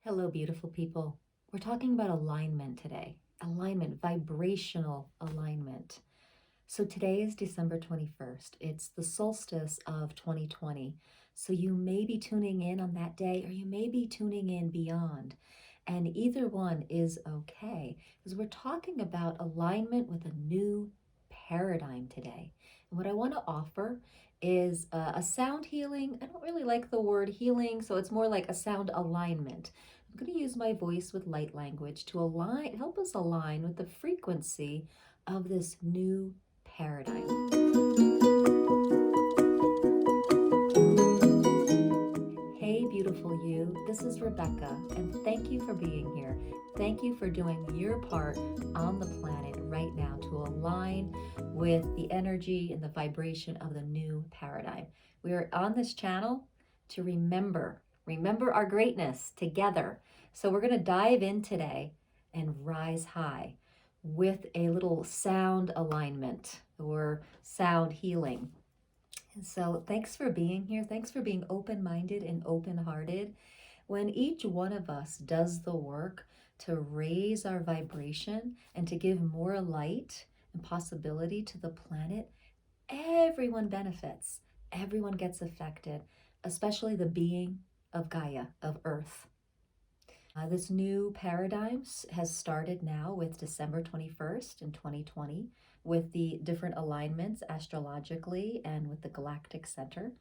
Hello, beautiful people. We're talking about alignment today. Alignment, vibrational alignment. So today is December 21st. It's the solstice of 2020. So you may be tuning in on that day or you may be tuning in beyond. And either one is okay because we're talking about alignment with a new paradigm today. And what I want to offer is a sound healing. I don't really like the word healing, so it's more like a sound alignment. I'm going to use my voice with light language to help us align with the frequency of this new paradigm. Hey, beautiful you. This is Rebecca, and thank you for being here. Thank you for doing your part on the planet right now to align with the energy and the vibration of the new paradigm. We are on this channel to remember our greatness together. So we're going to dive in today and rise high with a little sound alignment or sound healing. And so, thanks for being here. Thanks for being open minded and open hearted. When each one of us does the work to raise our vibration and to give more light and possibility to the planet, everyone benefits. Everyone gets affected, especially the being of Gaia, of Earth. This new paradigm has started now with December 21st in 2020 with the different alignments astrologically and with the galactic center.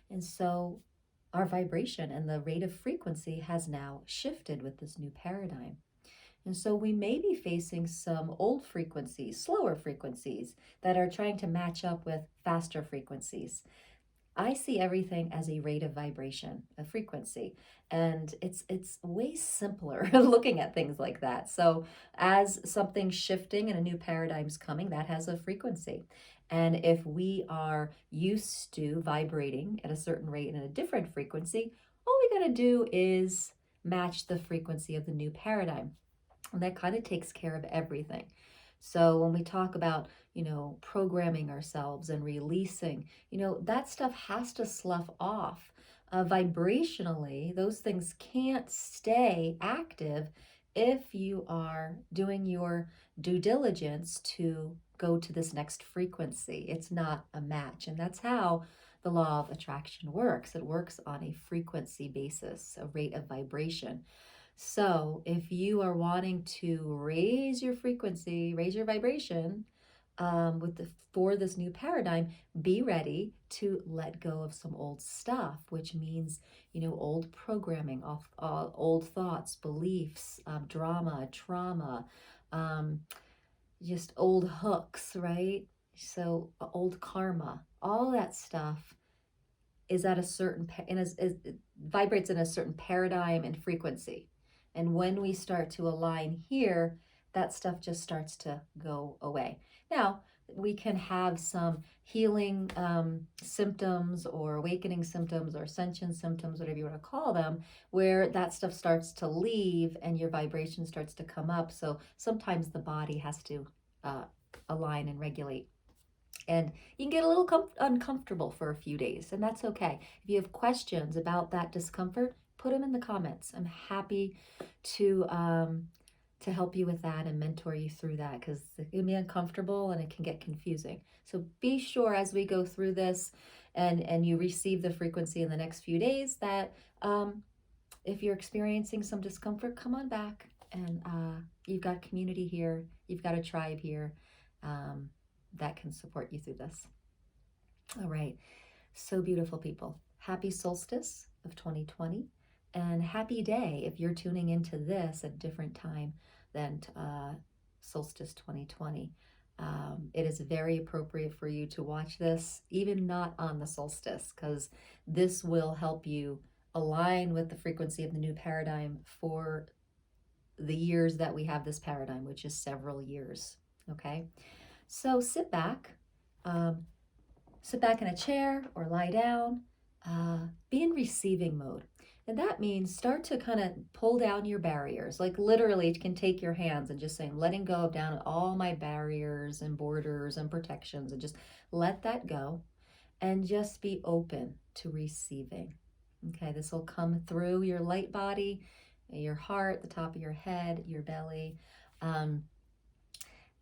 And so our vibration and the rate of frequency has now shifted with this new paradigm. And so we may be facing some old frequencies, slower frequencies that are trying to match up with faster frequencies. I see everything as a rate of vibration, a frequency, and it's way simpler looking at things like that. So as something's shifting and a new paradigm's coming, that has a frequency. And if we are used to vibrating at a certain rate and a different frequency, all we got to do is match the frequency of the new paradigm. And that kind of takes care of everything. So when we talk about, programming ourselves and releasing, that stuff has to slough off. Vibrationally, those things can't stay active if you are doing your due diligence to go to this next frequency. It's not a match. And that's how the law of attraction works. It works on a frequency basis, a rate of vibration. So if you are wanting to raise your frequency, raise your vibration for this new paradigm, be ready to let go of some old stuff, which means, old programming, old thoughts, beliefs, drama, trauma, just old hooks, right? So old karma, all that stuff is at a certain, it vibrates in a certain paradigm and frequency. And when we start to align here, that stuff just starts to go away. Now, we can have some healing symptoms or awakening symptoms or ascension symptoms, whatever you want to call them, where that stuff starts to leave and your vibration starts to come up. So sometimes the body has to align and regulate. And you can get a little uncomfortable for a few days, and that's okay. If you have questions about that discomfort, put them in the comments. I'm happy to help you with that and mentor you through that, because it can be uncomfortable and it can get confusing. So be sure as we go through this and you receive the frequency in the next few days that if you're experiencing some discomfort, come on back. And you've got community here, you've got a tribe here. That can support you through this. All right. So beautiful, people. Happy solstice of 2020 and happy day if you're tuning into this at a different time than solstice 2020. It is very appropriate for you to watch this, even not on the solstice, because this will help you align with the frequency of the new paradigm for the years that we have this paradigm, which is several years. Okay. So sit back in a chair or lie down, be in receiving mode. And that means start to kind of pull down your barriers. Like literally, you can take your hands and just say, I'm letting go of down all my barriers and borders and protections, and just let that go and just be open to receiving. Okay, this will come through your light body your heart, the top of your head, your belly. Um,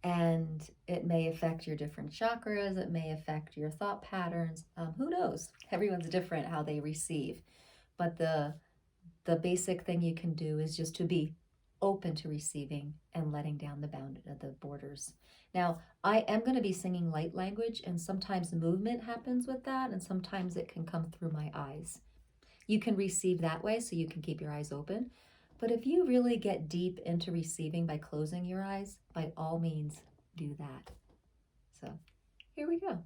and it may affect your different chakras. It may affect your thought patterns. Who knows? Everyone's different how they receive. But the basic thing you can do is just to be open to receiving and letting down the borders. Now, I am going to be singing light language, and sometimes movement happens with that, and sometimes it can come through my eyes. You can receive that way, so you can keep your eyes open. But if you really get deep into receiving by closing your eyes, by all means, do that. So here we go.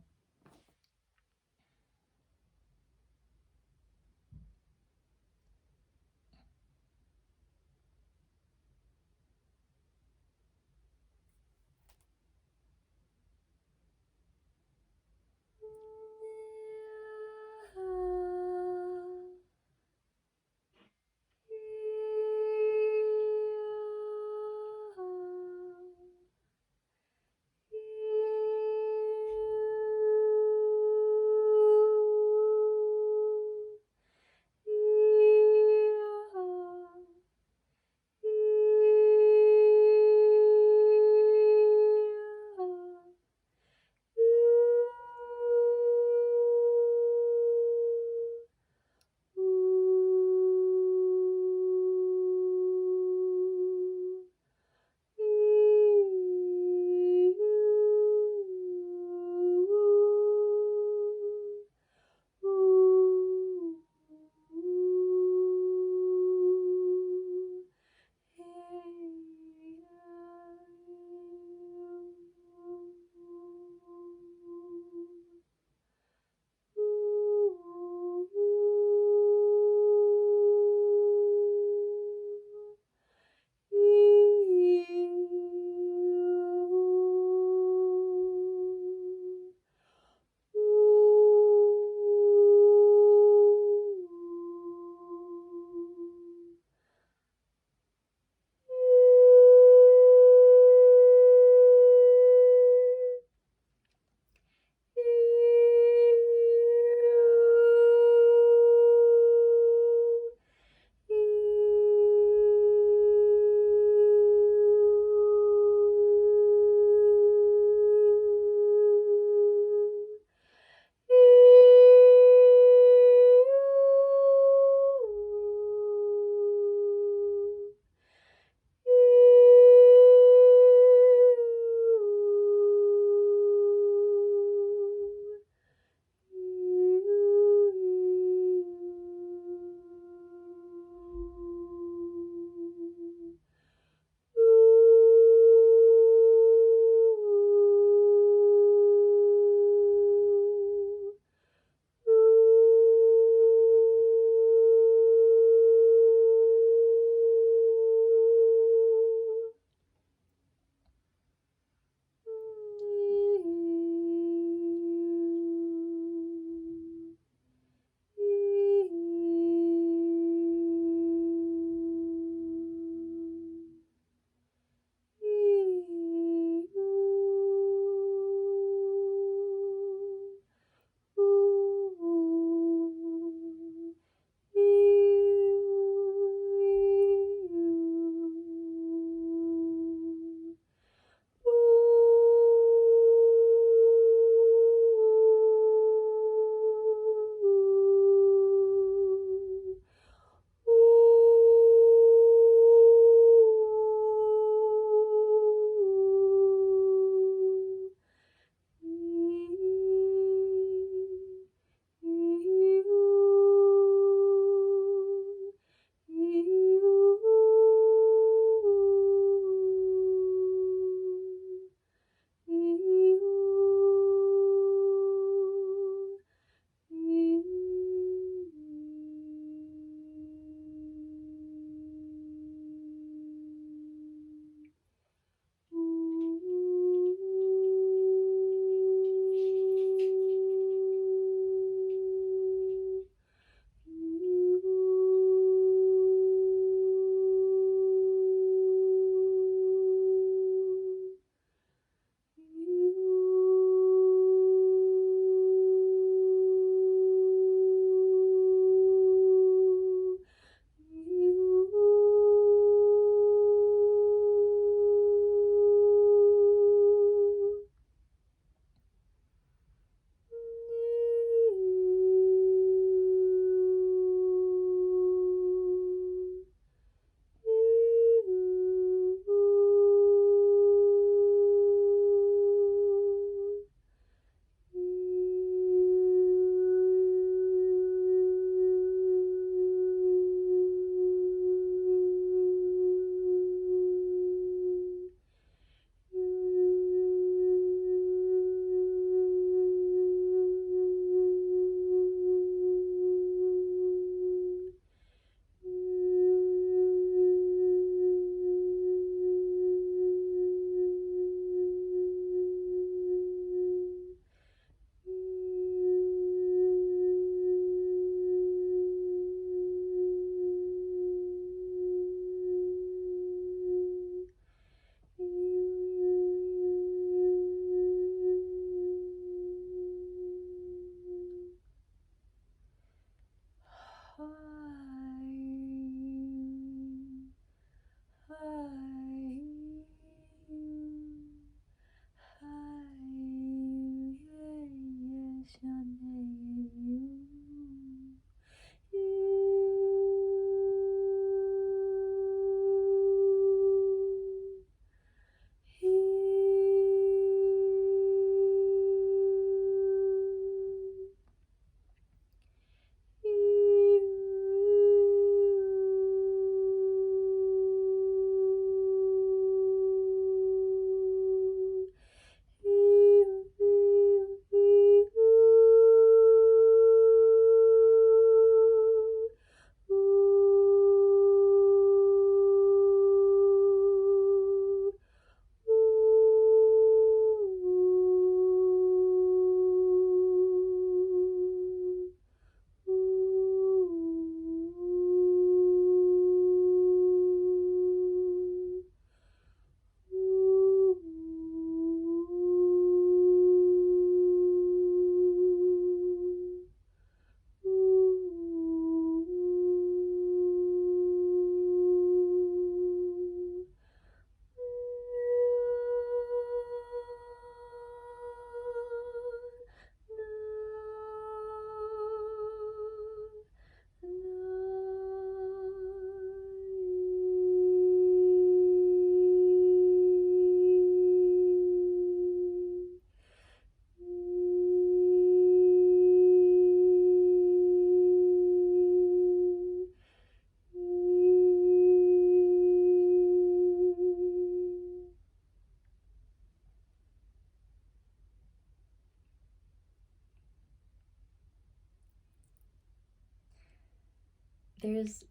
there's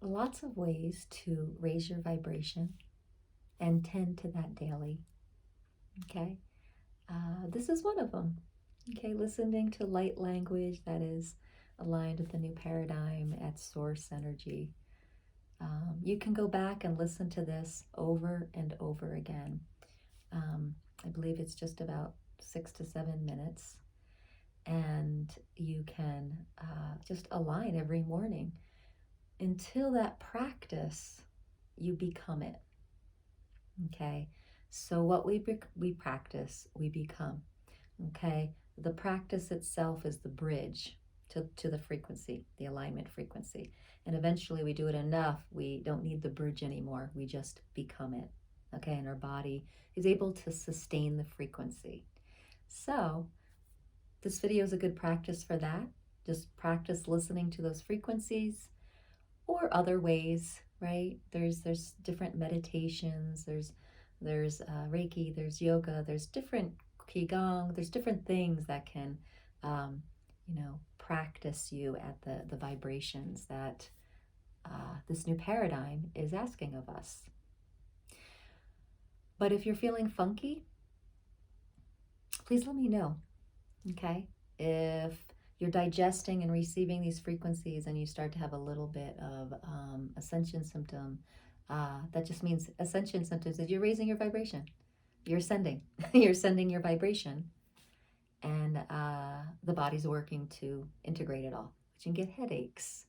lots of ways to raise your vibration and tend to that daily. Okay, this is one of them. Okay, listening to light language that is aligned with the new paradigm at source energy. You can go back and listen to this over and over again. I believe it's just about 6 to 7 minutes, and you can just align every morning until that practice you become it. Okay, so what we practice, we become. Okay, the practice itself is the bridge to the frequency, the alignment frequency. And eventually we do it enough, we don't need the bridge anymore. We just become it. Okay, and our body is able to sustain the frequency. So this video is a good practice for that. Just practice listening to those frequencies, or other ways, right? There's different meditations, there's Reiki, there's yoga, there's different Qigong, there's different things that can, practice you at the vibrations that this new paradigm is asking of us. But if you're feeling funky, please let me know, okay? If you're digesting and receiving these frequencies and you start to have a little bit of ascension symptom, that just means ascension symptoms is you're raising your vibration. You're sending. You're sending your vibration, and the body's working to integrate it all. But you can get headaches.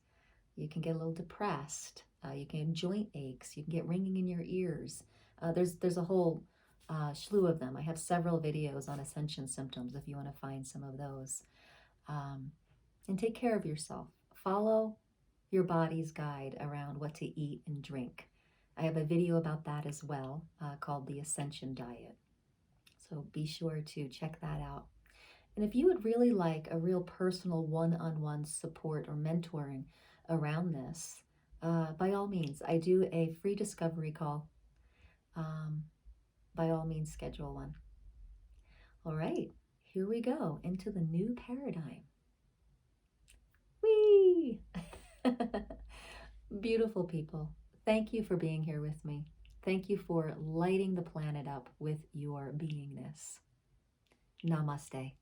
You can get a little depressed. You can get joint aches. You can get ringing in your ears. There's a whole slew of them. I have several videos on ascension symptoms if you want to find some of those. And take care of yourself. Follow your body's guide around what to eat and drink. I have a video about that as well, called the Ascension Diet. So be sure to check that out. And if you would really like a real personal one-on-one support or mentoring around this, by all means, I do a free discovery call. By all means, schedule one. All right, here we go into the new paradigm. Whee! Beautiful people, thank you for being here with me. Thank you for lighting the planet up with your beingness. Namaste.